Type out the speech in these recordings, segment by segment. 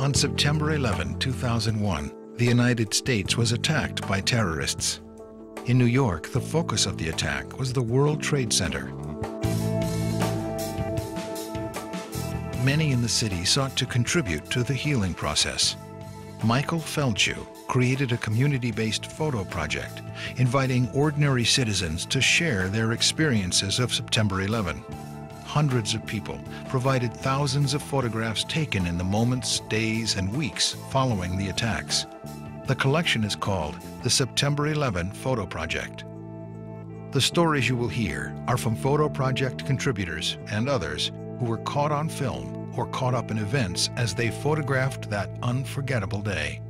On September 11, 2001, the United States was attacked by terrorists. In New York, the focus of the attack was the World Trade Center. Many in the city sought to contribute to the healing process. Michael Feldschuh created a community-based photo project, inviting ordinary citizens to share their experiences of September 11. Hundreds of people provided thousands of photographs taken in the moments, days, and weeks following the attacks. The collection is called the September 11 Photo Project. The stories you will hear are from photo project contributors and others who were caught on film or caught up in events as they photographed that unforgettable day.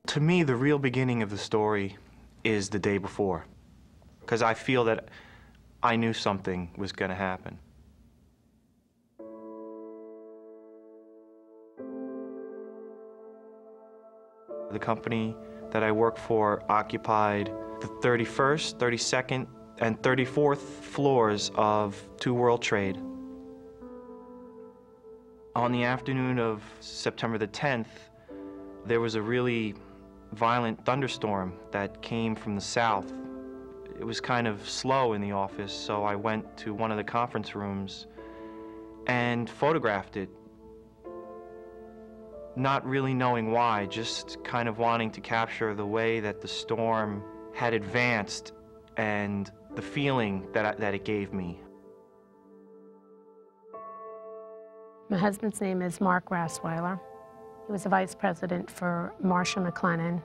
To me, the real beginning of the story is the day before, because I feel that I knew something was going to happen. The company that I work for occupied the 31st, 32nd, and 34th floors of 2 World Trade. On the afternoon of September the 10th, there was a really violent thunderstorm that came from the south. It was kind of slow in the office, so I went to one of the conference rooms and photographed it, not really knowing why, just kind of wanting to capture the way that the storm had advanced and the feeling that it gave me. My husband's name is Mark Rasweiler. He was a vice president for Marsh & McLennan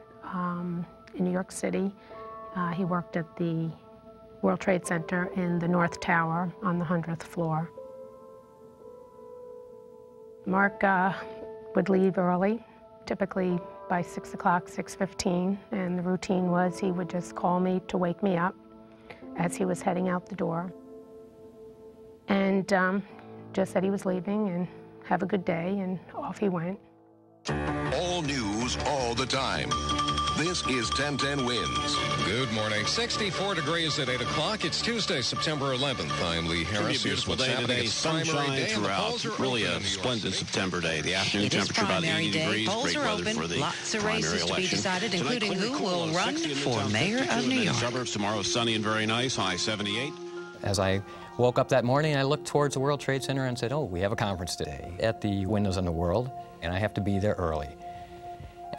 in New York City. He worked at the World Trade Center in the North Tower on the 100th floor. Mark would leave early, typically by 6 o'clock, 6:15, and the routine was he would just call me to wake me up as he was heading out the door. And just said he was leaving and have a good day, and off he went. All news, all the time. This is 1010 Wins. Good morning. 64 degrees at 8 o'clock. It's Tuesday, September 11th. I'm Lee Harris. Here's what's happening today. Sunshine throughout. Really a splendid September day. The afternoon temperature about 80 degrees. Polls are open. Lots of races to be decided, including who will run for mayor of New York. Suburbs tomorrow, sunny and very nice. High 78. As I woke up that morning, I looked towards the World Trade Center and said, oh, we have a conference today at the Windows on the World, and I have to be there early.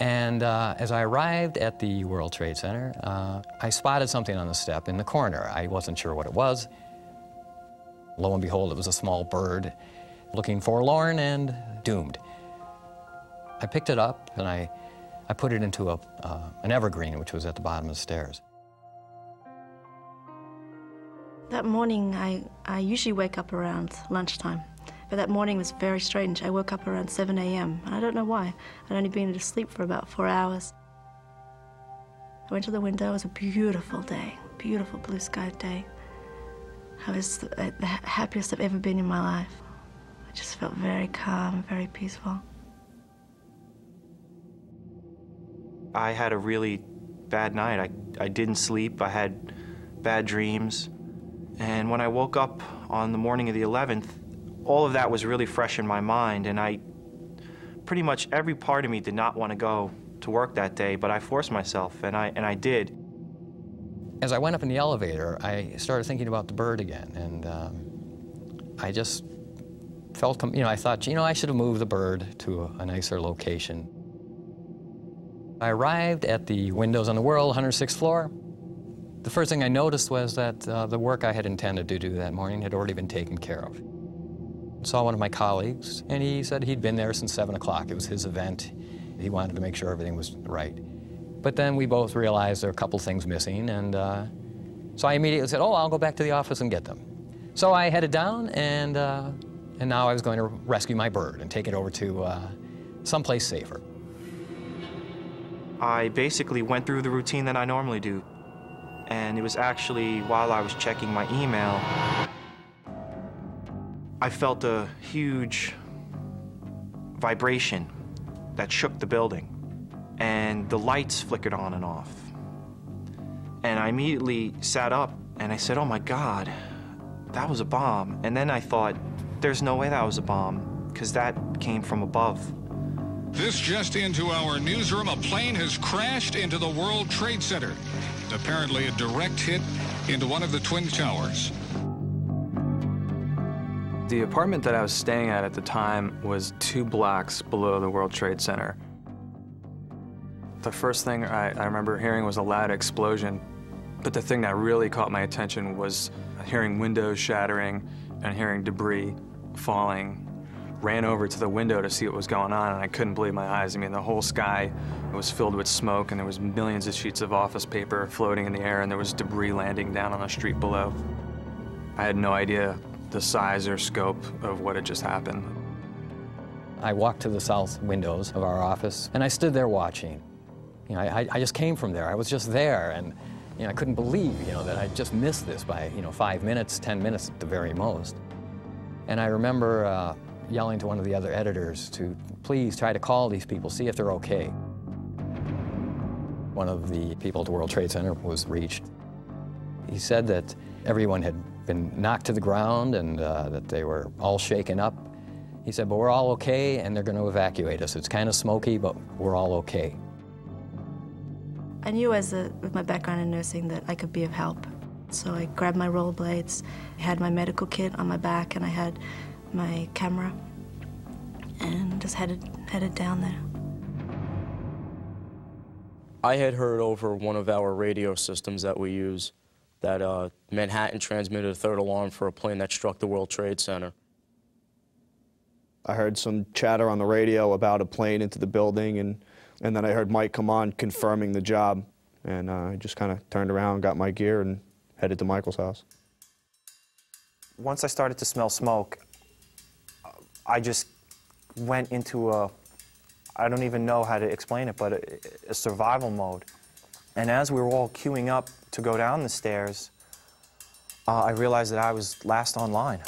And as I arrived at the World Trade Center, I spotted something on the step in the corner. I wasn't sure what it was. Lo and behold, it was a small bird looking forlorn and doomed. I picked it up and I put it into an evergreen, which was at the bottom of the stairs. That morning, I usually wake up around lunchtime. But that morning was very strange. I woke up around 7 a.m., and I don't know why. I'd only been asleep for about 4 hours. I went to the window. It was a beautiful day, beautiful blue sky day. I was the happiest I've ever been in my life. I just felt very calm, very peaceful. I had a really bad night. I didn't sleep. I had bad dreams. And when I woke up on the morning of the 11th, all of that was really fresh in my mind, and pretty much every part of me did not want to go to work that day, but I forced myself, and I did. As I went up in the elevator, I started thinking about the bird again, and I just felt, I thought, I should have moved the bird to a nicer location. I arrived at the Windows on the World, 106th floor. The first thing I noticed was that the work I had intended to do that morning had already been taken care of. Saw one of my colleagues, and he said he'd been there since 7 o'clock. It was his event. He wanted to make sure everything was right. But then we both realized there were a couple things missing, and so I immediately said, oh, I'll go back to the office and get them. So I headed down, and now I was going to rescue my bird and take it over to someplace safer. I basically went through the routine that I normally do, and it was actually while I was checking my email, I felt a huge vibration that shook the building, and the lights flickered on and off. And I immediately sat up and I said, oh my God, that was a bomb. And then I thought, there's no way that was a bomb, because that came from above. This just into our newsroom. A plane has crashed into the World Trade Center. Apparently a direct hit into one of the Twin Towers. The apartment that I was staying at the time was 2 blocks below the World Trade Center. The first thing I remember hearing was a loud explosion, but the thing that really caught my attention was hearing windows shattering and hearing debris falling. Ran over to the window to see what was going on, and I couldn't believe my eyes. I mean, the whole sky was filled with smoke, and there was millions of sheets of office paper floating in the air, and there was debris landing down on the street below. I had no idea the size or scope of what had just happened. I walked to the south windows of our office, and I stood there watching. You know, I just came from there. I was just there, and you know, I couldn't believe, you know, that I just missed this by, you know, 5 minutes, 10 minutes at the very most. And I remember yelling to one of the other editors to please try to call these people, see if they're okay. One of the people at the World Trade Center was reached. He said that everyone had been knocked to the ground and that they were all shaken up. He said, but we're all okay and they're going to evacuate us. It's kind of smoky, but we're all okay. I knew with my background in nursing that I could be of help. So I grabbed my rollerblades, I had my medical kit on my back, and I had my camera, and just headed down there. I had heard over one of our radio systems that we use that Manhattan transmitted a 3rd alarm for a plane that struck the World Trade Center. I heard some chatter on the radio about a plane into the building, and then I heard Mike come on confirming the job, and I just kind of turned around, got my gear, and headed to Michael's house. Once I started to smell smoke, I just went into I don't even know how to explain it, but a survival mode. And as we were all queuing up to go down the stairs, I realized that I was last online.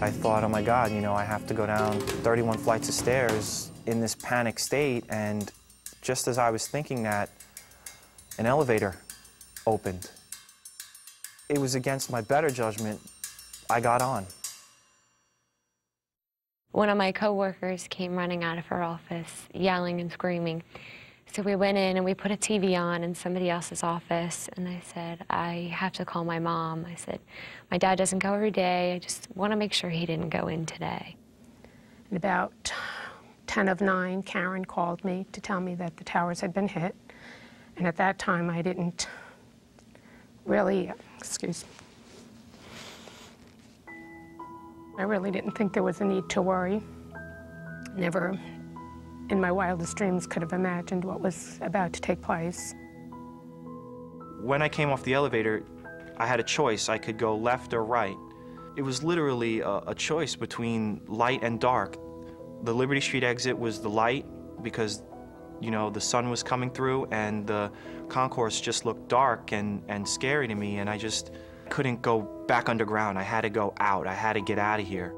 I thought, oh my God, you know, I have to go down 31 flights of stairs in this panic state, and just as I was thinking that, an elevator opened. It was against my better judgment. I got on. One of my coworkers came running out of her office, yelling and screaming. So we went in and we put a TV on in somebody else's office, and I said, I have to call my mom. I said, my dad doesn't go every day. I just want to make sure he didn't go in today. At about 10 of 9, Karen called me to tell me that the towers had been hit. And at that time, I didn't really, I really didn't think there was a need to worry. Never in my wildest dreams could have imagined what was about to take place. When I came off the elevator, I had a choice. I could go left or right. It was literally a choice between light and dark. The Liberty Street exit was the light because, you know, the sun was coming through, and the concourse just looked dark and scary to me, and I just couldn't go back underground. I had to go out. I had to get out of here.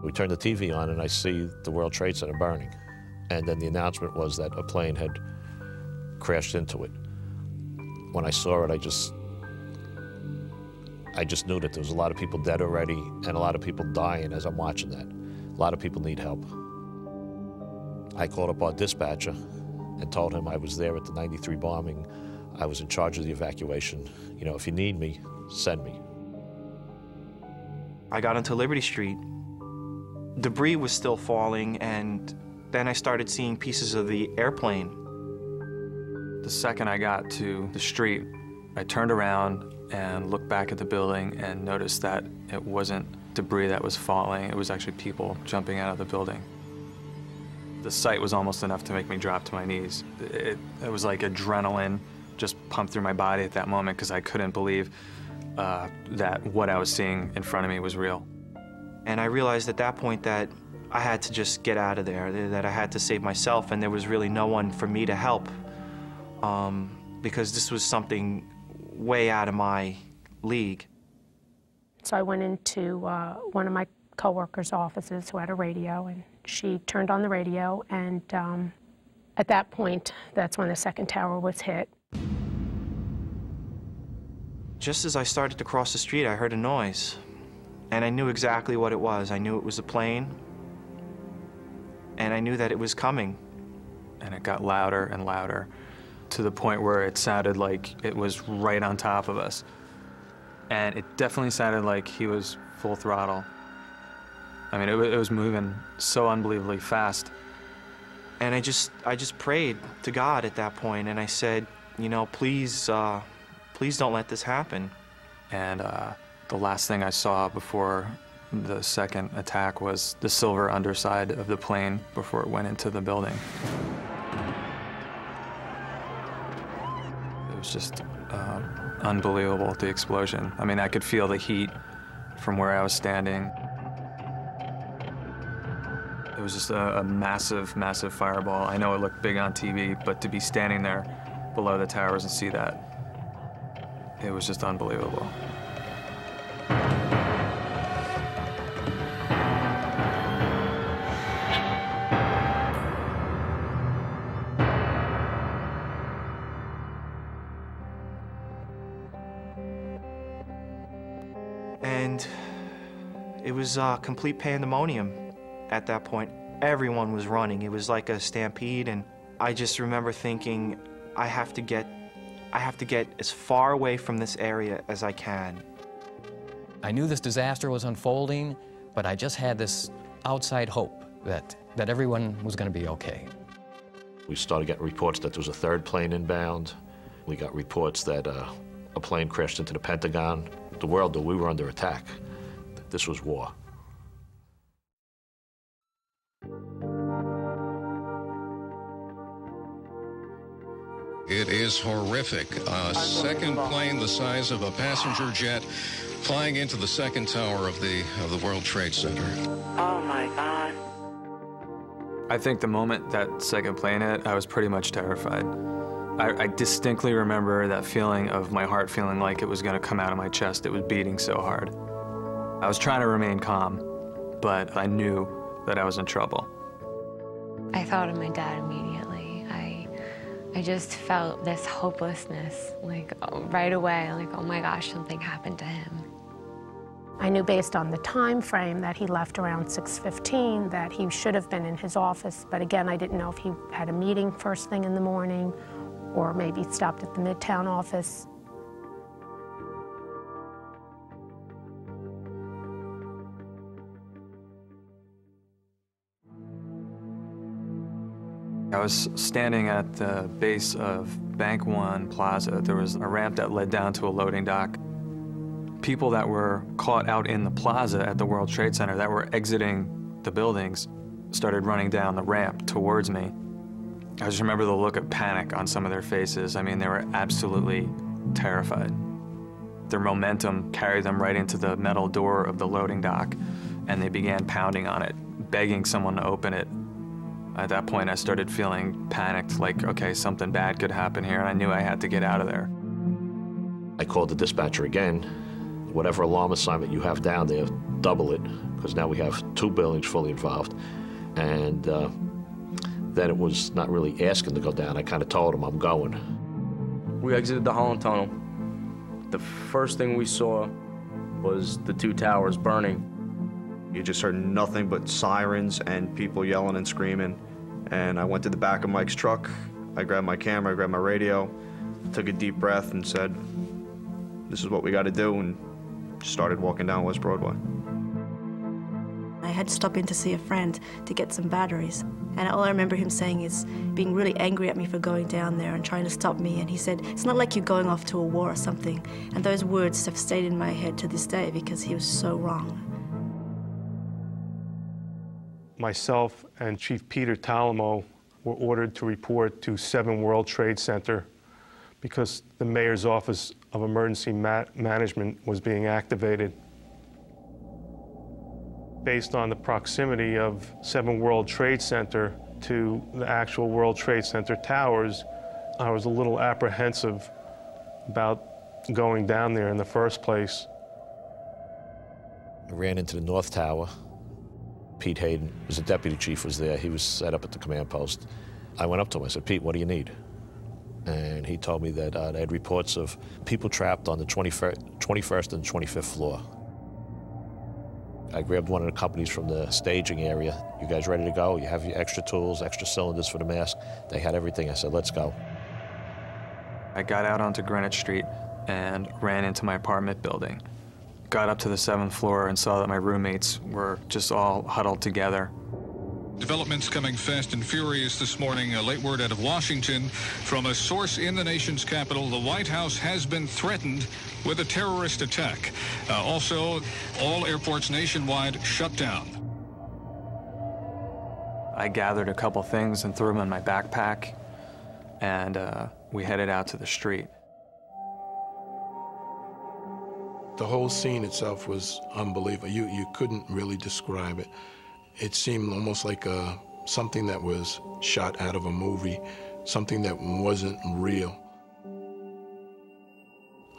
We turned the TV on and I see the World Trade Center burning. And then the announcement was that a plane had crashed into it. When I saw it, I just knew that there was a lot of people dead already and a lot of people dying as I'm watching that. A lot of people need help. I called up our dispatcher and told him I was there at the 93 bombing. I was in charge of the evacuation. You know, if you need me, send me. I got onto Liberty Street. Debris was still falling, and then I started seeing pieces of the airplane. The second I got to the street, I turned around and looked back at the building and noticed that it wasn't debris that was falling. It was actually people jumping out of the building. The sight was almost enough to make me drop to my knees. It was like adrenaline just pumped through my body at that moment because I couldn't believe that what I was seeing in front of me was real. And I realized at that point that I had to just get out of there, that I had to save myself, and there was really no one for me to help because this was something way out of my league. So I went into one of my coworkers' offices who had a radio, and she turned on the radio, and at that point, that's when the second tower was hit. Just as I started to cross the street, I heard a noise. And I knew exactly what it was. I knew it was a plane. And I knew that it was coming. And it got louder and louder to the point where it sounded like it was right on top of us. And it definitely sounded like he was full throttle. I mean, it was moving so unbelievably fast. And I just prayed to God at that point, and I said, you know, please don't let this happen. And the last thing I saw before the second attack was the silver underside of the plane before it went into the building. It was just unbelievable, the explosion. I mean, I could feel the heat from where I was standing. It was just a massive, massive fireball. I know it looked big on TV, but to be standing there below the towers and see that, it was just unbelievable. And it was complete pandemonium at that point. Everyone was running. It was like a stampede, and I just remember thinking, I have to get as far away from this area as I can. I knew this disaster was unfolding, but I just had this outside hope that everyone was going to be okay. We started getting reports that there was a third plane inbound. We got reports that a plane crashed into the Pentagon. The world knew we were under attack. This was war. It is horrific. A second plane the size of a passenger jet flying into the second tower of the World Trade Center. Oh my God. I think the moment that second plane hit, I was pretty much terrified. I distinctly remember that feeling of my heart feeling like it was going to come out of my chest. It was beating so hard. I was trying to remain calm, but I knew that I was in trouble. I thought of my dad immediately. I just felt this hopelessness, like right away, like, oh my gosh, something happened to him. I knew based on the time frame that he left around 6:15 that he should have been in his office, but again, I didn't know if he had a meeting first thing in the morning or maybe stopped at the Midtown office. I was standing at the base of Bank One Plaza. There was a ramp that led down to a loading dock. People that were caught out in the plaza at the World Trade Center that were exiting the buildings started running down the ramp towards me. I just remember the look of panic on some of their faces. I mean, they were absolutely terrified. Their momentum carried them right into the metal door of the loading dock, and they began pounding on it, begging someone to open it. At that point, I started feeling panicked, like, okay, something bad could happen here, and I knew I had to get out of there. I called the dispatcher again. Whatever alarm assignment you have down there, double it, because now we have 2 buildings fully involved. And then it was not really asking to go down. I kind of told him I'm going. We exited the Holland Tunnel. The first thing we saw was the 2 towers burning. You just heard nothing but sirens and people yelling and screaming. And I went to the back of Mike's truck. I grabbed my camera, I grabbed my radio, took a deep breath and said, this is what we got to do, and started walking down West Broadway. I had to stop in to see a friend to get some batteries. And all I remember him saying is being really angry at me for going down there and trying to stop me. And he said, it's not like you're going off to a war or something. And those words have stayed in my head to this day because he was so wrong. Myself and Chief Peter Talamo were ordered to report to 7 World Trade Center because the Mayor's Office of Emergency Management was being activated. Based on the proximity of 7 World Trade Center to the actual World Trade Center towers, I was a little apprehensive about going down there in the first place. I ran into the North Tower. Pete Hayden, who's the deputy chief, was there. He was set up at the command post. I went up to him, I said, Pete, what do you need? and he told me that they had reports of people trapped on the 21st and 25th floor. I grabbed one of the companies from the staging area. You guys ready to go? You have your extra tools, extra cylinders for the mask? They had everything. I said, let's go. I got out onto Greenwich Street and ran into my apartment building. Got up to the 7th floor and saw that my roommates were just all huddled together. Developments coming fast and furious this morning. A late word out of Washington from a source in the nation's capital. The White House has been threatened with a terrorist attack. Also, all airports nationwide shut down. I gathered a couple things and threw them in my backpack, and we headed out to the street. The whole scene itself was unbelievable. You couldn't really describe it. It seemed almost like something that was shot out of a movie, something that wasn't real.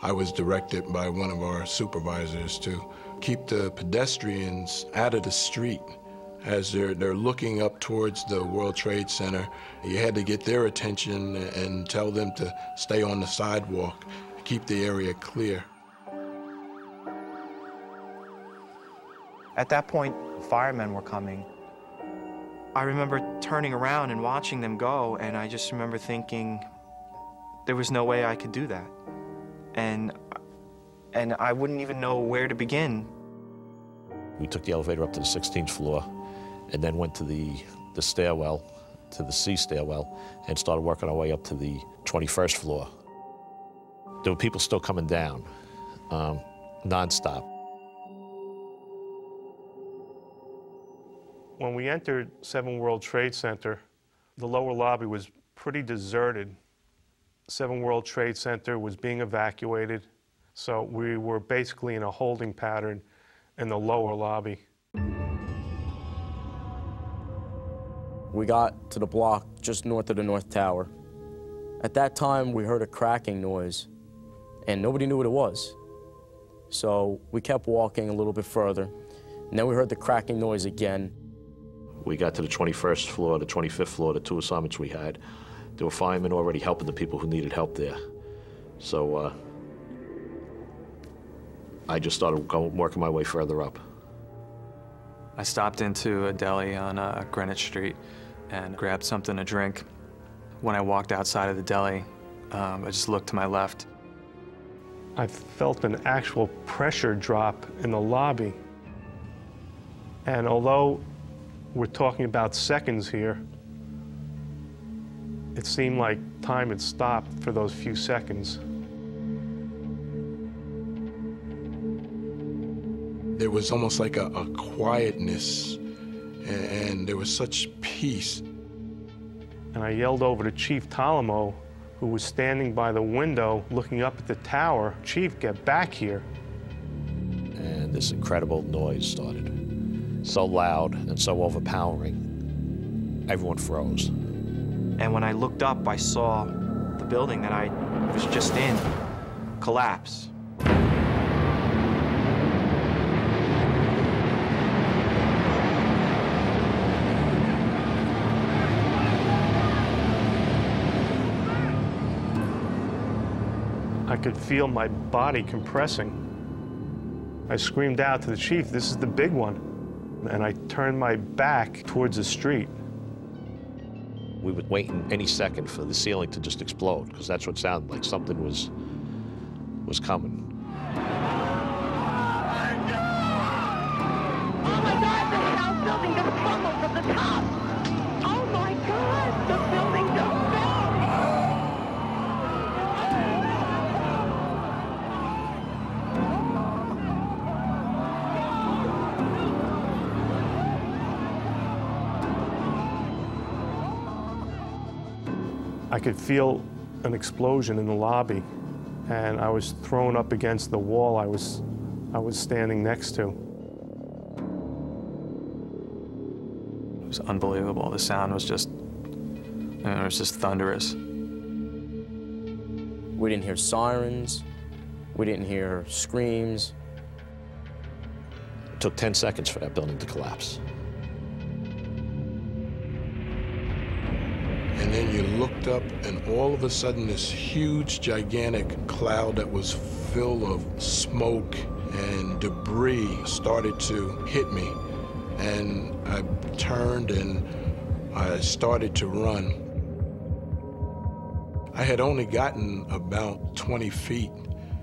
I was directed by one of our supervisors to keep the pedestrians out of the street as they're looking up towards the World Trade Center. You had to get their attention and tell them to stay on the sidewalk, keep the area clear. At that point, firemen were coming. I remember turning around and watching them go, and I just remember thinking there was no way I could do that. And I wouldn't even know where to begin. We took the elevator up to the 16th floor and then went to the stairwell, to the C stairwell, and started working our way up to the 21st floor. There were people still coming down, nonstop. When we entered 7 World Trade Center, the lower lobby was pretty deserted. 7 World Trade Center was being evacuated, so we were basically in a holding pattern in the lower lobby. We got to the block just north of the North Tower. At that time, we heard a cracking noise, and nobody knew what it was. So we kept walking a little bit further, and then we heard the cracking noise again. We got to the 21st floor, the 25th floor, the 2 assignments we had. There were firemen already helping the people who needed help there. So I just started working my way further up. I stopped into a deli on Greenwich Street and grabbed something to drink. When I walked outside of the deli, I just looked to my left. I felt an actual pressure drop in the lobby. And although we're talking about seconds here, it seemed like time had stopped for those few seconds. There was almost like a quietness, and there was such peace. And I yelled over to Chief Talamo, who was standing by the window looking up at the tower, "Chief, get back here." And this incredible noise started. So loud and so overpowering, everyone froze. And when I looked up, I saw the building that I was just in collapse. I could feel my body compressing. I screamed out to the chief, "This is the big one." And I turned my back towards the street. We were waiting any second for the ceiling to just explode, because that's what it sounded like. Something was coming. Oh my God, the house building just crumbled from the top. Oh my God, the building just fell. I could feel an explosion in the lobby, and I was thrown up against the wall I was standing next to. It was unbelievable. The sound was just, it was just thunderous. We didn't hear sirens. We didn't hear screams. It took 10 seconds for that building to collapse. And then you look looked up, and all of a sudden this huge, gigantic cloud that was filled of smoke and debris started to hit me. And I turned and I started to run. I had only gotten about 20 feet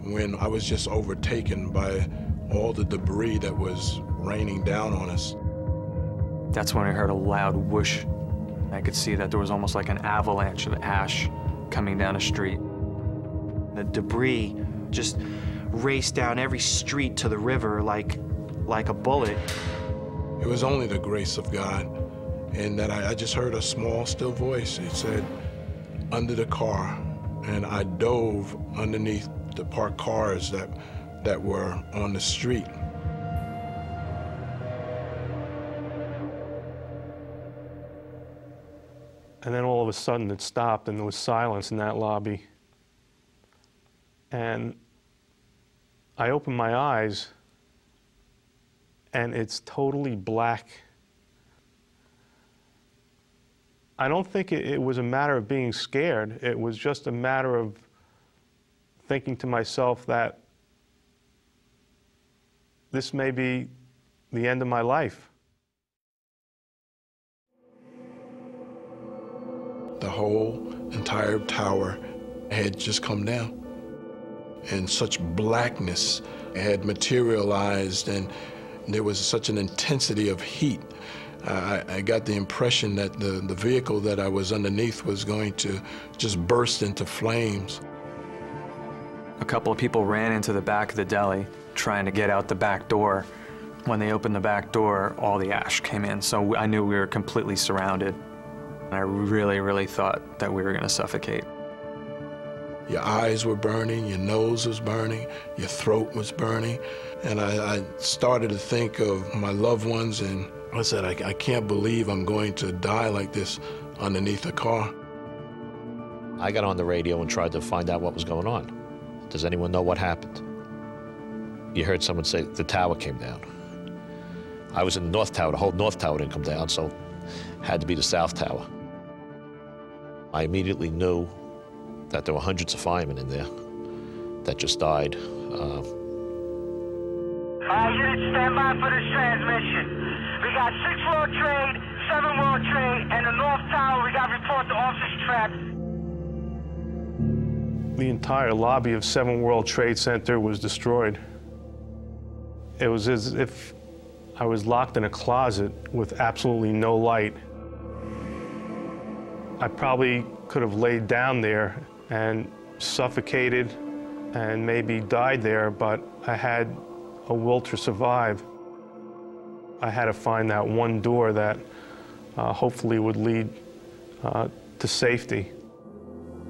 when I was just overtaken by all the debris that was raining down on us. That's when I heard a loud whoosh. I could see that there was almost like an avalanche of ash coming down the street. The debris just raced down every street to the river like a bullet. It was only the grace of God, and that I just heard a small, still voice. It said, "Under the car," and I dove underneath the parked cars that were on the street. And then all of a sudden it stopped and there was silence in that lobby. And I opened my eyes and it's totally black. I don't think it was a matter of being scared. It was just a matter of thinking to myself that this may be the end of my life. The whole entire tower had just come down, and such blackness had materialized, and there was such an intensity of heat. I got the impression that the vehicle that I was underneath was going to just burst into flames. A couple of people ran into the back of the deli trying to get out the back door. When they opened the back door, all the ash came in, so I knew we were completely surrounded. I really, really thought that we were going to suffocate. Your eyes were burning, your nose was burning, your throat was burning, and I started to think of my loved ones, and I said, I can't believe I'm going to die like this underneath a car. I got on the radio and tried to find out what was going on. Does anyone know what happened? You heard someone say the tower came down. I was in the North Tower. The whole North Tower didn't come down, so it had to be the South Tower. I immediately knew that there were hundreds of firemen in there that just died. All units, stand by for this transmission. We got 6 World Trade, 7 World Trade, and the North Tower. We got reports of officers trapped. The entire lobby of 7 World Trade Center was destroyed. It was as if I was locked in a closet with absolutely no light. I probably could have laid down there and suffocated and maybe died there, but I had a will to survive. I had to find that one door that hopefully would lead to safety.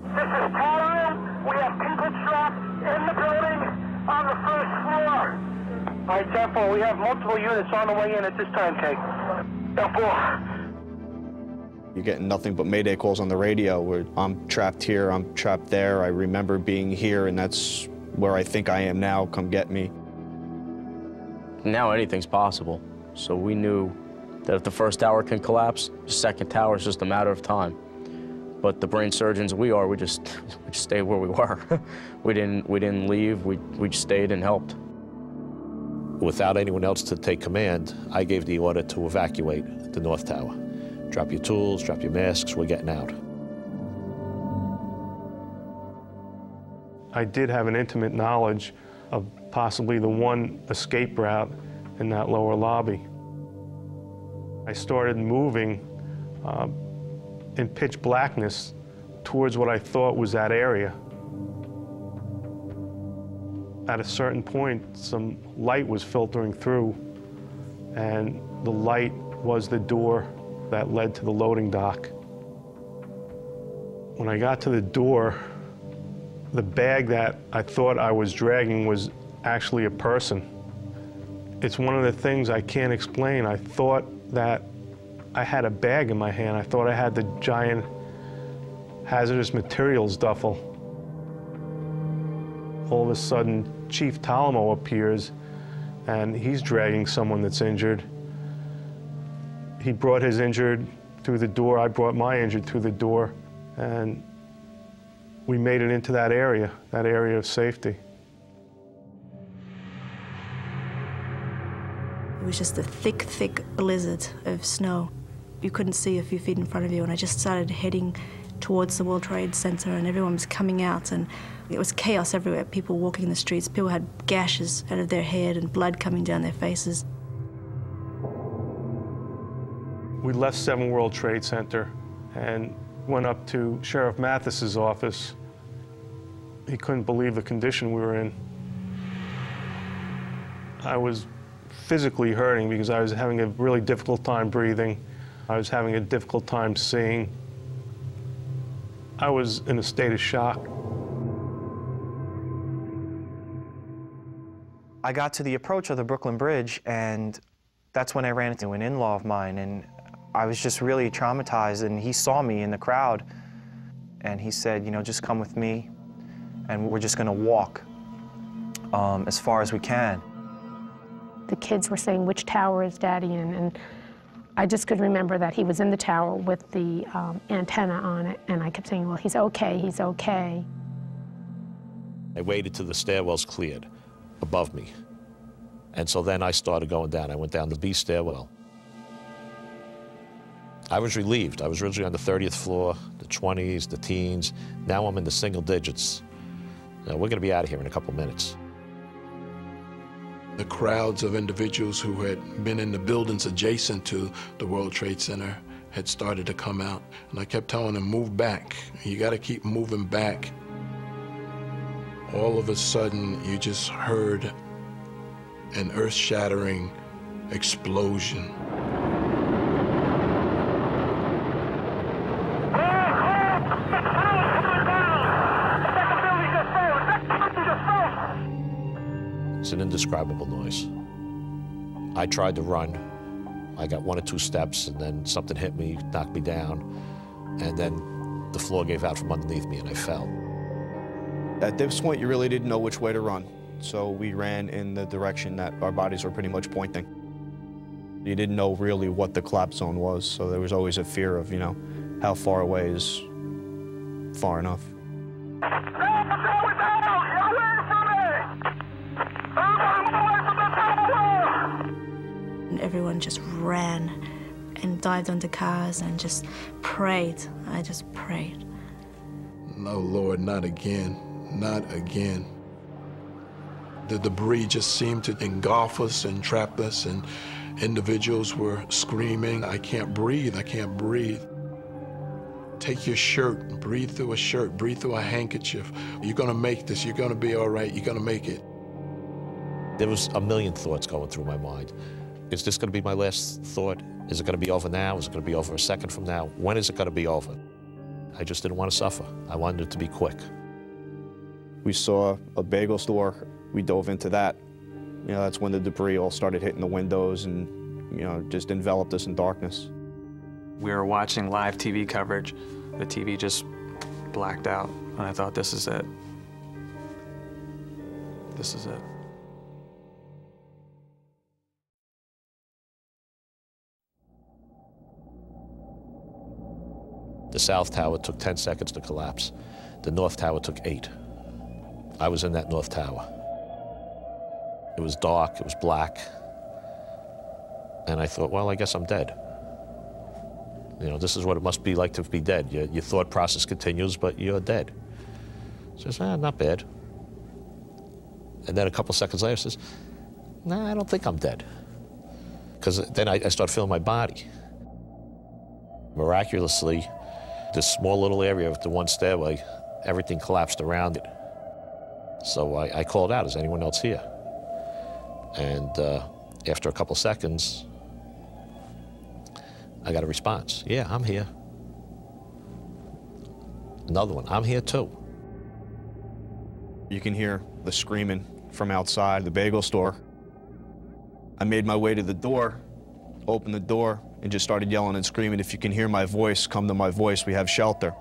This is Tower. We have people trapped in the building on the 1st floor. All right, Temple, we have multiple units on the way in at this time, Kate. Temple. You're getting nothing but mayday calls on the radio where I'm trapped here, I'm trapped there. I remember being here, and that's where I think I am now. Come get me. Now anything's possible. So we knew that if the first tower can collapse, the second tower is just a matter of time. But the brain surgeons we are, we just stayed where we were. we didn't leave. We just stayed and helped. Without anyone else to take command, I gave the order to evacuate the North Tower. Drop your tools, drop your masks, we're getting out. I did have an intimate knowledge of possibly the one escape route in that lower lobby. I started moving in pitch blackness towards what I thought was that area. At a certain point, some light was filtering through, and the light was the door that led to the loading dock. When I got to the door, the bag that I thought I was dragging was actually a person. It's one of the things I can't explain. I thought that I had a bag in my hand. I thought I had the giant hazardous materials duffel. All of a sudden, Chief Talamo appears, and he's dragging someone that's injured. He brought his injured through the door. I brought my injured through the door. And we made it into that area of safety. It was just a thick, thick blizzard of snow. You couldn't see a few feet in front of you, and I just started heading towards the World Trade Center, and everyone was coming out, and it was chaos everywhere. People walking in the streets, people had gashes out of their head and blood coming down their faces. We left 7 World Trade Center and went up to Sheriff Mathis's office. He couldn't believe the condition we were in. I was physically hurting because I was having a really difficult time breathing. I was having a difficult time seeing. I was in a state of shock. I got to the approach of the Brooklyn Bridge, and that's when I ran into an in-law of mine, and I was just really traumatized, and he saw me in the crowd, and he said, you know, just come with me, and we're just gonna walk as far as we can. The kids were saying, which tower is Daddy in? And I just could remember that he was in the tower with the antenna on it, and I kept saying, well, he's okay, he's okay. I waited till the stairwells cleared above me. And so then I started going down. I went down the B stairwell. I was relieved. I was originally on the 30th floor, the 20s, the teens. Now I'm in the single digits. Now, we're going to be out of here in a couple minutes. The crowds of individuals who had been in the buildings adjacent to the World Trade Center had started to come out. And I kept telling them, move back. You got to keep moving back. All of a sudden, you just heard an earth-shattering explosion. It's an indescribable noise. I tried to run. I got 1 or 2 steps, and then something hit me, knocked me down, and then the floor gave out from underneath me, and I fell. At this point, you really didn't know which way to run, so we ran in the direction that our bodies were pretty much pointing. You didn't know really what the collapse zone was, so there was always a fear of, you know, how far away is far enough. And everyone just ran and dived onto cars and just prayed. I just prayed. No, Lord, not again, not again. The debris just seemed to engulf us and trap us, and individuals were screaming, I can't breathe, I can't breathe. Take your shirt, breathe through a shirt, breathe through a handkerchief. You're gonna make this, you're gonna be all right, you're gonna make it. There was a million thoughts going through my mind. Is this gonna be my last thought? Is it gonna be over now? Is it gonna be over a second from now? When is it gonna be over? I just didn't want to suffer. I wanted it to be quick. We saw a bagel store. We dove into that. You know, that's when the debris all started hitting the windows and, you know, just enveloped us in darkness. We were watching live TV coverage. The TV just blacked out, and I thought, this is it. This is it. The South Tower took 10 seconds to collapse. The North Tower took 8. I was in that North Tower. It was dark, it was black. And I thought, well, I guess I'm dead. You know, this is what it must be like to be dead. Your thought process continues, but you're dead. So I says, not bad. And then a couple seconds later, says, nah, I don't think I'm dead. Because then I start feeling my body. Miraculously, this small little area of the one stairway, everything collapsed around it. So I called out, is anyone else here? And after a couple seconds, I got a response. Yeah, I'm here. Another one, I'm here too. You can hear the screaming from outside the bagel store. I made my way to the door, opened the door, and just started yelling and screaming, if you can hear my voice, come to my voice, we have shelter.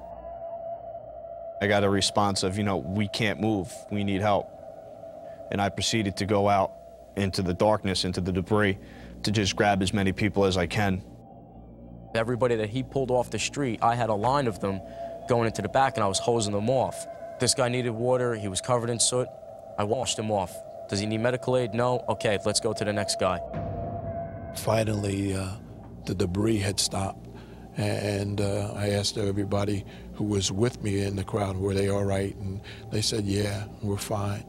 I got a response of, you know, we can't move, we need help. And I proceeded to go out into the darkness, into the debris, to just grab as many people as I can. Everybody that he pulled off the street, I had a line of them going into the back, and I was hosing them off. This guy needed water. He was covered in soot. I washed him off. Does he need medical aid? No? Okay, let's go to the next guy. Finally, the debris had stopped, and I asked everybody who was with me in the crowd, were they all right? And they said, yeah, we're fine.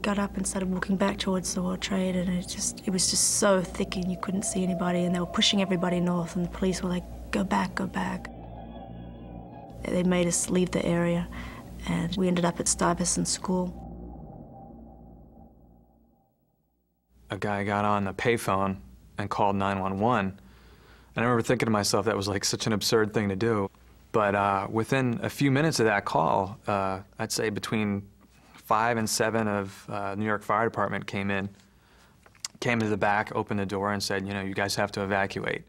Got up and started walking back towards the World Trade, and it was just so thick and you couldn't see anybody, and they were pushing everybody north, and the police were like, go back, go back. They made us leave the area, and we ended up at Stuyvesant School. A guy got on the payphone and called 911, and I remember thinking to myself that was like such an absurd thing to do. But within a few minutes of that call, I'd say between 5 and 7 of New York Fire Department came to the back, opened the door, and said, you know, you guys have to evacuate.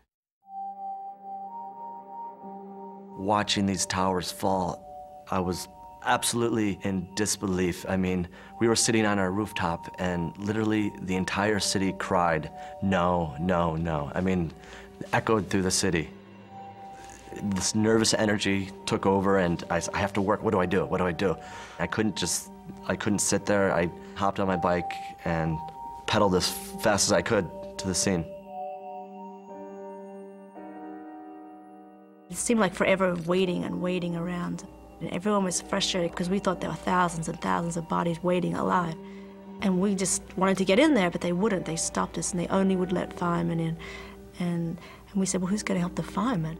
Watching these towers fall, I was absolutely in disbelief. I mean, we were sitting on our rooftop, and literally the entire city cried, no, no, no. I mean, echoed through the city. This nervous energy took over, and I have to work. What do I do? What do I do? I couldn't sit there. I hopped on my bike and pedaled as fast as I could to the scene. It seemed like forever waiting and waiting around. And everyone was frustrated because we thought there were thousands and thousands of bodies waiting alive. And we just wanted to get in there, but they wouldn't. They stopped us, and they only would let firemen in. And we said, well, who's going to help the firemen?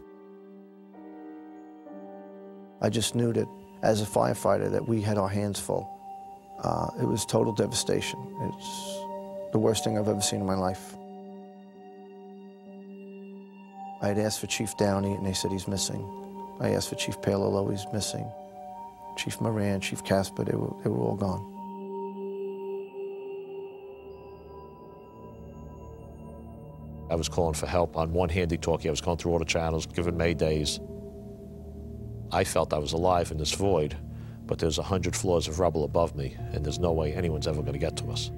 I just knew that as a firefighter that we had our hands full. It was total devastation. It's the worst thing I've ever seen in my life. I had asked for Chief Downey, and they said he's missing. I asked for Chief Palolo, he's missing. Chief Moran, Chief Casper, they were all gone. I was calling for help on one handy-talkie. I was going through all the channels, giving maydays. I felt I was alive in this void, but there's 100 floors of rubble above me, and there's no way anyone's ever going to get to us.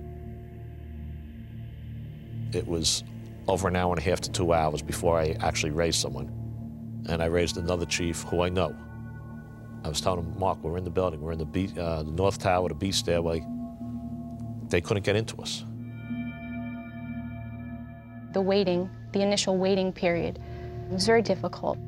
It was over an hour and a half to 2 hours before I actually raised someone. And I raised another chief who I know. I was telling him, Mark, we're in the building. We're in the North Tower, the B stairway. They couldn't get into us. The waiting, the initial waiting period, was very difficult.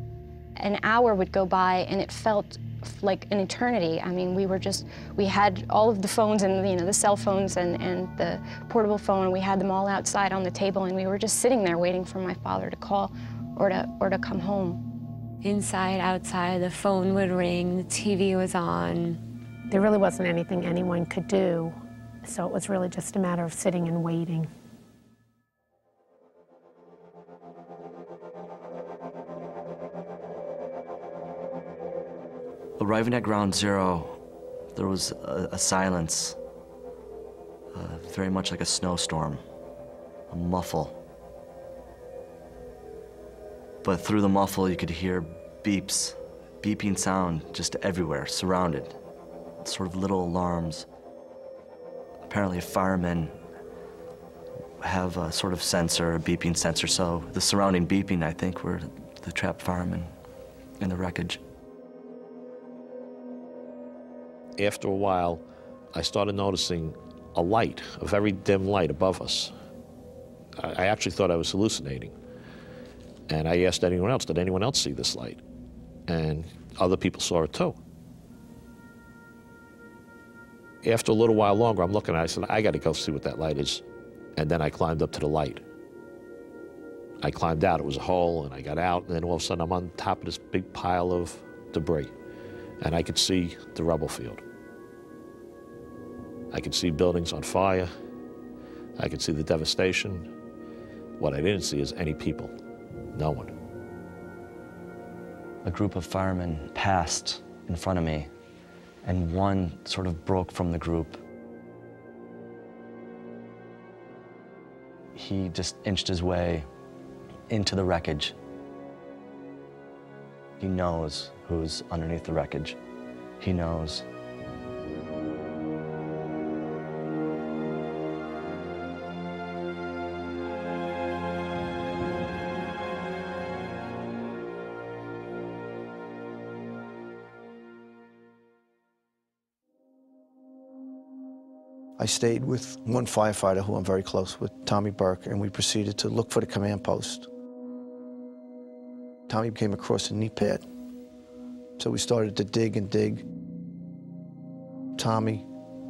An hour would go by and it felt like an eternity. I mean, we had all of the phones and, you know, the cell phones and the portable phone, and we had them all outside on the table, and we were just sitting there waiting for my father to call or to come home. Inside, outside, the phone would ring, the TV was on. There really wasn't anything anyone could do, so it was really just a matter of sitting and waiting. Arriving at Ground Zero, there was a silence, very much like a snowstorm, a muffle. But through the muffle, you could hear beeps, beeping sound just everywhere, surrounded, sort of little alarms. Apparently, firemen have a sort of sensor, a beeping sensor, so the surrounding beeping, I think, were the trapped firemen in the wreckage. After a while, I started noticing a light, a very dim light above us. I actually thought I was hallucinating. And I asked anyone else, did anyone else see this light? And other people saw it too. After a little while longer, I'm looking at it, I said, I gotta go see what that light is. And then I climbed up to the light. I climbed out, it was a hole, and I got out, and then all of a sudden I'm on top of this big pile of debris. And I could see the rubble field. I could see buildings on fire. I could see the devastation. What I didn't see is any people. No one. A group of firemen passed in front of me, and one sort of broke from the group. He just inched his way into the wreckage. He knows who's underneath the wreckage. He knows. I stayed with one firefighter who I'm very close with, Tommy Burke, and we proceeded to look for the command post. Tommy came across a knee pad, so we started to dig and dig. Tommy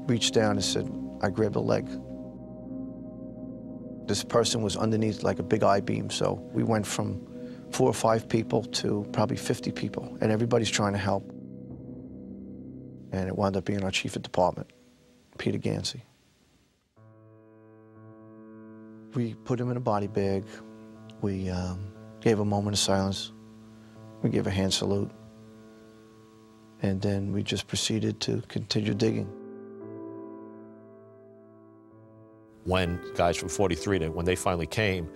reached down and said, I grabbed a leg. This person was underneath like a big I-beam, so we went from 4 or 5 people to probably 50 people, and everybody's trying to help. And it wound up being our chief of department, Peter Gansey. We put him in a body bag. We gave a moment of silence. We gave a hand salute. And then we just proceeded to continue digging. When guys from 43, when they finally came,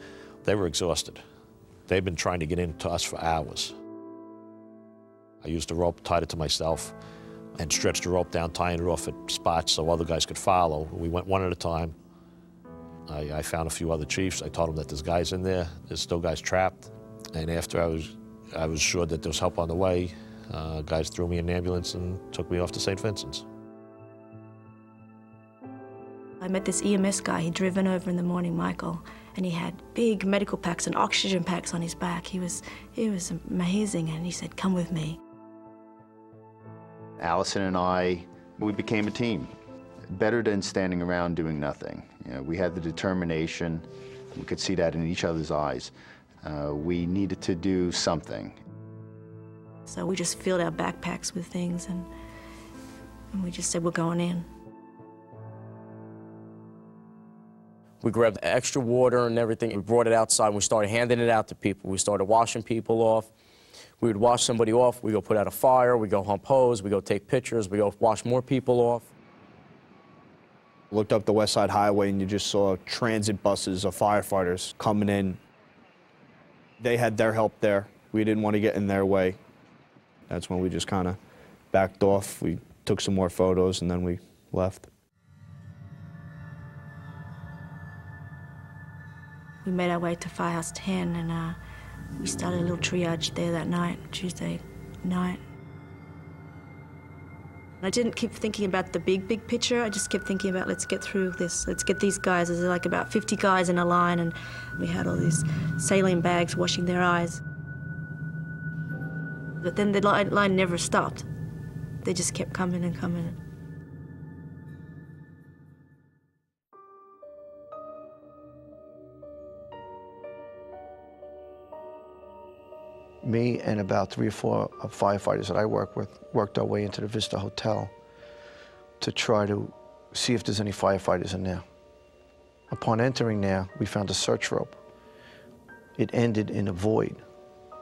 they were exhausted. They'd been trying to get into us for hours. I used a rope, tied it to myself, and stretched the rope down, tying it off at spots so other guys could follow. We went one at a time. I found a few other chiefs. I told them that there's guys in there, there's still guys trapped. And after I was sure that there was help on the way, guys threw me in an ambulance and took me off to St. Vincent's. I met this EMS guy. He'd driven over in the morning, Michael, and he had big medical packs and oxygen packs on his back. He was amazing, and he said, come with me. Allison and I, we became a team. Better than standing around doing nothing. You know, we had the determination. We could see that in each other's eyes. We needed to do something. So we just filled our backpacks with things, and we just said, we're going in. We grabbed extra water and everything. We brought it outside and we started handing it out to people. We started washing people off. We would wash somebody off, we go put out a fire, we go hump hose, we go take pictures, we go wash more people off. Looked up the West Side Highway and you just saw transit buses of firefighters coming in. They had their help there. We didn't want to get in their way. That's when we just kind of backed off. We took some more photos and then we left. We made our way to Firehouse 10 and we started a little triage there that night, Tuesday night. I didn't keep thinking about the big picture. I just kept thinking about, let's get through this. Let's get these guys. There's like about 50 guys in a line, and we had all these saline bags washing their eyes. But then the line never stopped. They just kept coming and coming. Me and about 3 or 4 firefighters that I work with worked our way into the Vista Hotel to try to see if there's any firefighters in there. Upon entering there, we found a search rope. It ended in a void.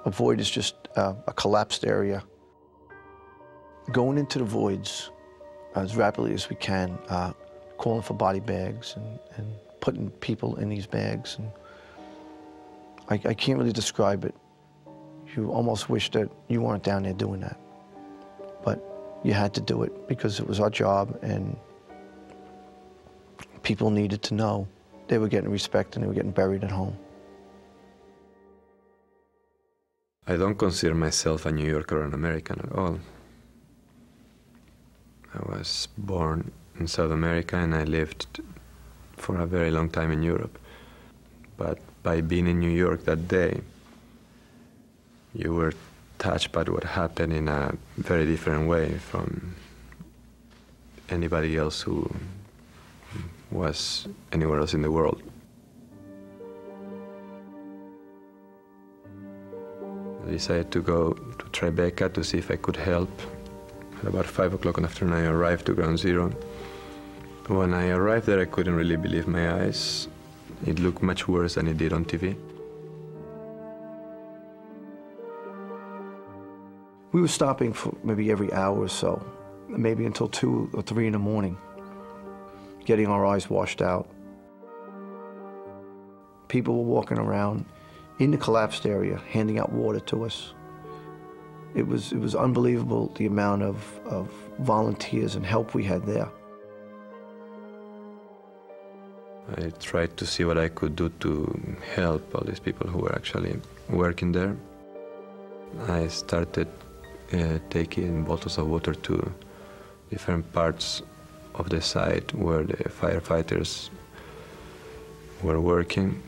A void is just a collapsed area. Going into the voids as rapidly as we can, calling for body bags and putting people in these bags. And I can't really describe it. You almost wish that you weren't down there doing that. But you had to do it because it was our job, and people needed to know they were getting respect and they were getting buried at home. I don't consider myself a New Yorker or an American at all. I was born in South America and I lived for a very long time in Europe. But by being in New York that day, you were touched by what happened in a very different way from anybody else who was anywhere else in the world. I decided to go to Tribeca to see if I could help. At about 5 o'clock in the afternoon, I arrived to Ground Zero. When I arrived there, I couldn't really believe my eyes. It looked much worse than it did on TV. We were stopping for maybe every hour or so, maybe until 2 or 3 in the morning, getting our eyes washed out. People were walking around in the collapsed area, handing out water to us. It was unbelievable the amount of volunteers and help we had there. I tried to see what I could do to help all these people who were actually working there. I started taking bottles of water to different parts of the site where the firefighters were working.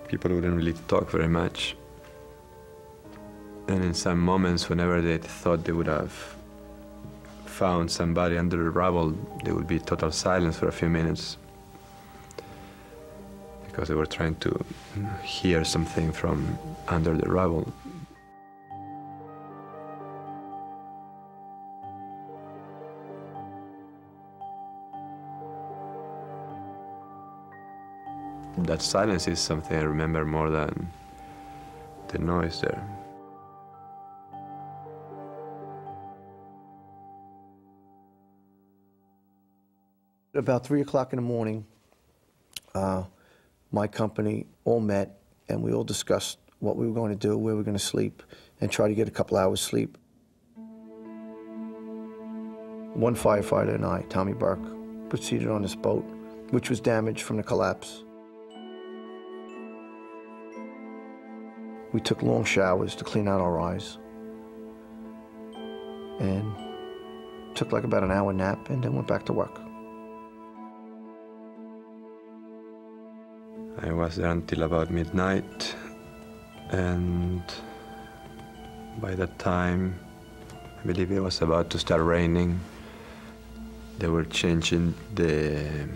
People wouldn't really talk very much. And in some moments, whenever they thought they would have found somebody under the rubble, there would be total silence for a few minutes because they were trying to hear something from under the rubble. That silence is something I remember more than the noise there. About 3 o'clock in the morning, my company all met and we all discussed what we were going to do, where we were going to sleep, and try to get a couple hours sleep. One firefighter and I, Tommy Burke, proceeded on this boat, which was damaged from the collapse. We took long showers to clean out our eyes and took like about an hour nap and then went back to work. I was there until about midnight, and by that time, I believe it was about to start raining. They were changing the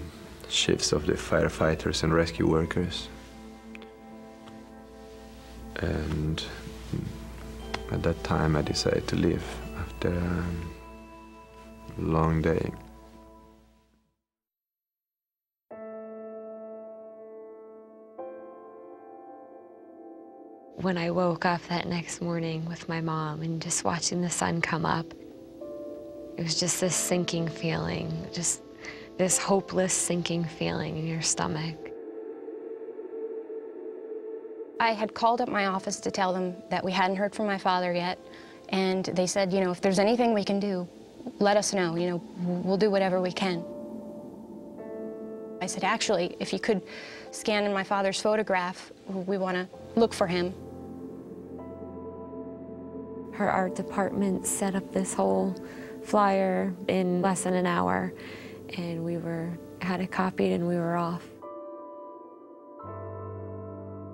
shifts of the firefighters and rescue workers. And at that time, I decided to leave after a long day. When I woke up that next morning with my mom and just watching the sun come up, it was just this sinking feeling, just this hopeless sinking feeling in your stomach. I had called up my office to tell them that we hadn't heard from my father yet, and they said, you know, if there's anything we can do, let us know, you know, we'll do whatever we can. I said, actually, if you could scan in my father's photograph, we want to look for him. Her art department set up this whole flyer in less than an hour, and we had it copied and we were off.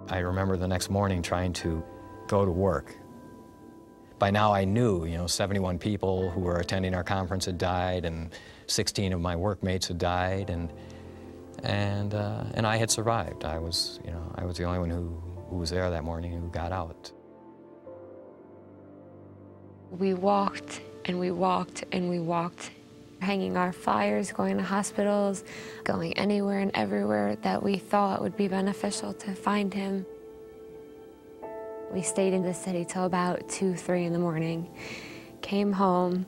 I remember the next morning trying to go to work. By now I knew, you know, 71 people who were attending our conference had died, and 16 of my workmates had died, and I had survived. I was the only one who was there that morning who got out. We walked and we walked and we walked, hanging our flyers, going to hospitals, going anywhere and everywhere that we thought would be beneficial to find him. We stayed in the city till about 2, 3 in the morning, came home,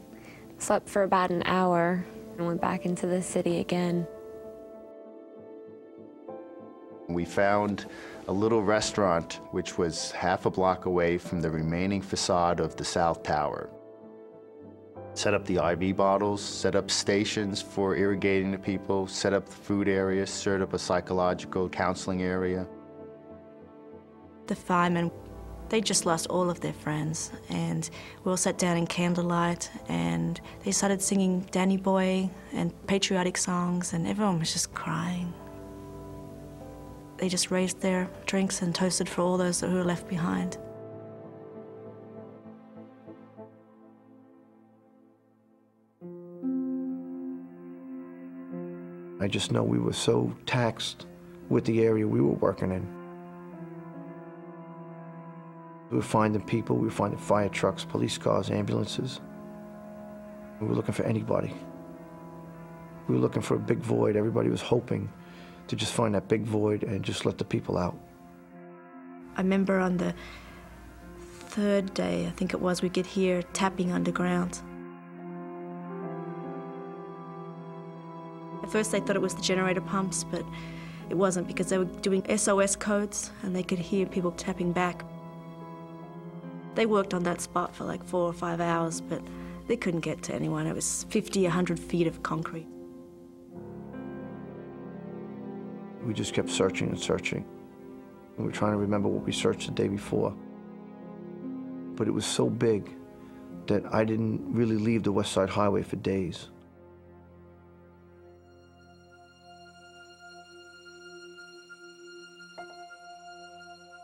slept for about an hour, and went back into the city again. We found a little restaurant which was half a block away from the remaining facade of the South Tower. Set up the IV bottles, set up stations for irrigating the people, set up the food areas, set up a psychological counseling area. The firemen, they just lost all of their friends, and we all sat down in candlelight and they started singing Danny Boy and patriotic songs, and everyone was just crying. They just raised their drinks and toasted for all those who were left behind. I just know we were so taxed with the area we were working in. We were finding people, we were finding fire trucks, police cars, ambulances. We were looking for anybody. We were looking for a big void. Everybody was hoping to just find that big void and just let the people out. I remember on the 3rd day, I think it was, we could hear tapping underground. At first they thought it was the generator pumps, but it wasn't, because they were doing SOS codes and they could hear people tapping back. They worked on that spot for like 4 or 5 hours, but they couldn't get to anyone. It was 50, 100 feet of concrete. We just kept searching and searching. We were trying to remember what we searched the day before. But it was so big that I didn't really leave the West Side Highway for days.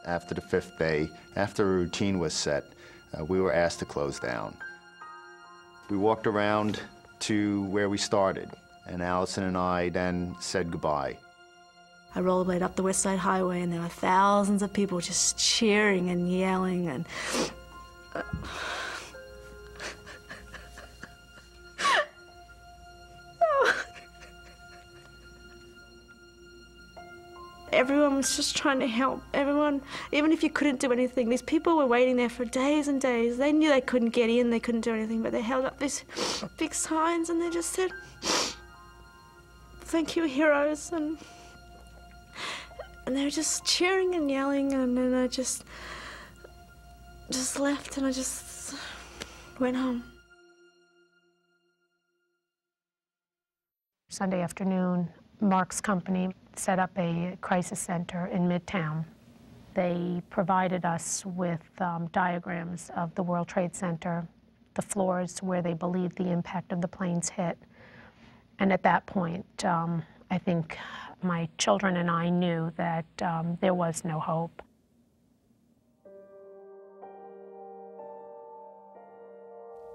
After the 5th day, after a routine was set, we were asked to close down. We walked around to where we started, and Allison and I then said goodbye. I rollerblade up the West Side Highway, and there were thousands of people just cheering and yelling and... Everyone was just trying to help. Everyone, even if you couldn't do anything, these people were waiting there for days and days. They knew they couldn't get in, they couldn't do anything, but they held up these big signs and they just said, "Thank you, heroes," and they were just cheering and yelling, and then I just left and I just went home. Sunday afternoon, Mark's company set up a crisis center in Midtown. They provided us with diagrams of the World Trade Center, the floors where they believed the impact of the planes hit. And at that point, I think my children and I knew that there was no hope.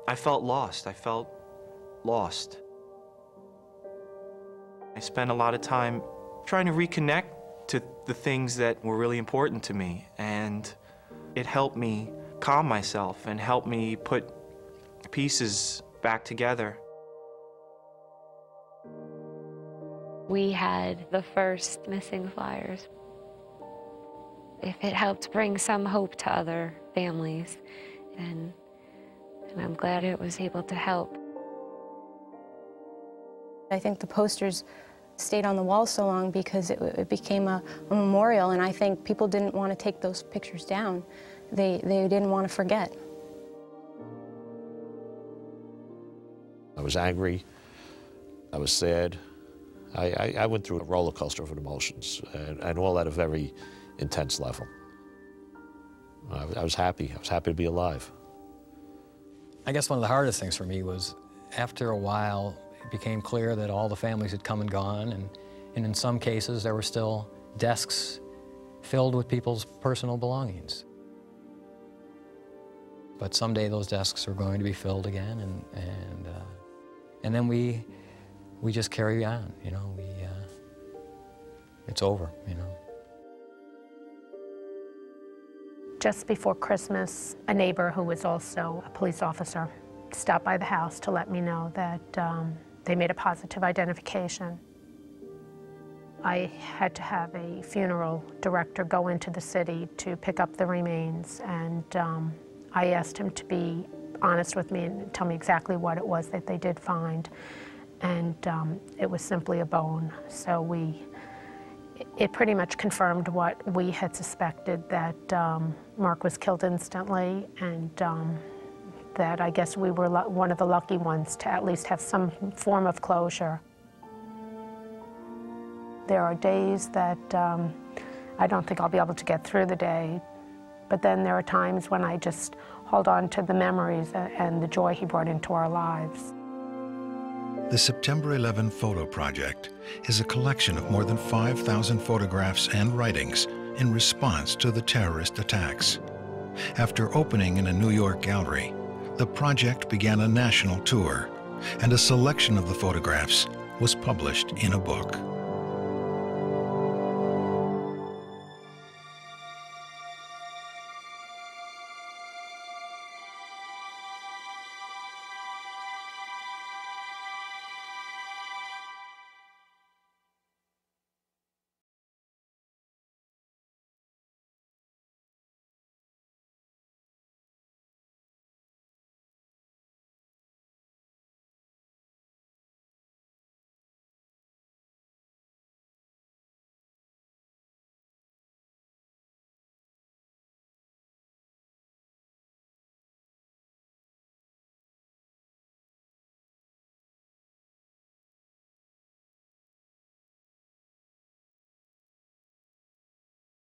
I felt lost. I felt lost. I spent a lot of time trying to reconnect to the things that were really important to me, and it helped me calm myself and helped me put pieces back together. We had the first missing flyers. If it helped bring some hope to other families, and I'm glad it was able to help. I think the posters stayed on the wall so long because it became a memorial, and I think people didn't want to take those pictures down. They didn't want to forget. I was angry. I was sad. I went through a roller coaster of emotions, and all at a very intense level. I was happy. I was happy to be alive. I guess one of the hardest things for me was, after a while, it became clear that all the families had come and gone, and in some cases there were still desks filled with people's personal belongings. But someday those desks are going to be filled again, and then we just carry on, you know. It's over, you know. Just before Christmas, a neighbor who was also a police officer stopped by the house to let me know that they made a positive identification. I had to have a funeral director go into the city to pick up the remains, and I asked him to be honest with me and tell me exactly what it was that they did find, and it was simply a bone. So it pretty much confirmed what we had suspected, that Mark was killed instantly, and that I guess we were one of the lucky ones to at least have some form of closure. There are days that I don't think I'll be able to get through the day, but then there are times when I just hold on to the memories and the joy he brought into our lives. The September 11 Photo Project is a collection of more than 5,000 photographs and writings in response to the terrorist attacks. After opening in a New York gallery, the project began a national tour, and a selection of the photographs was published in a book.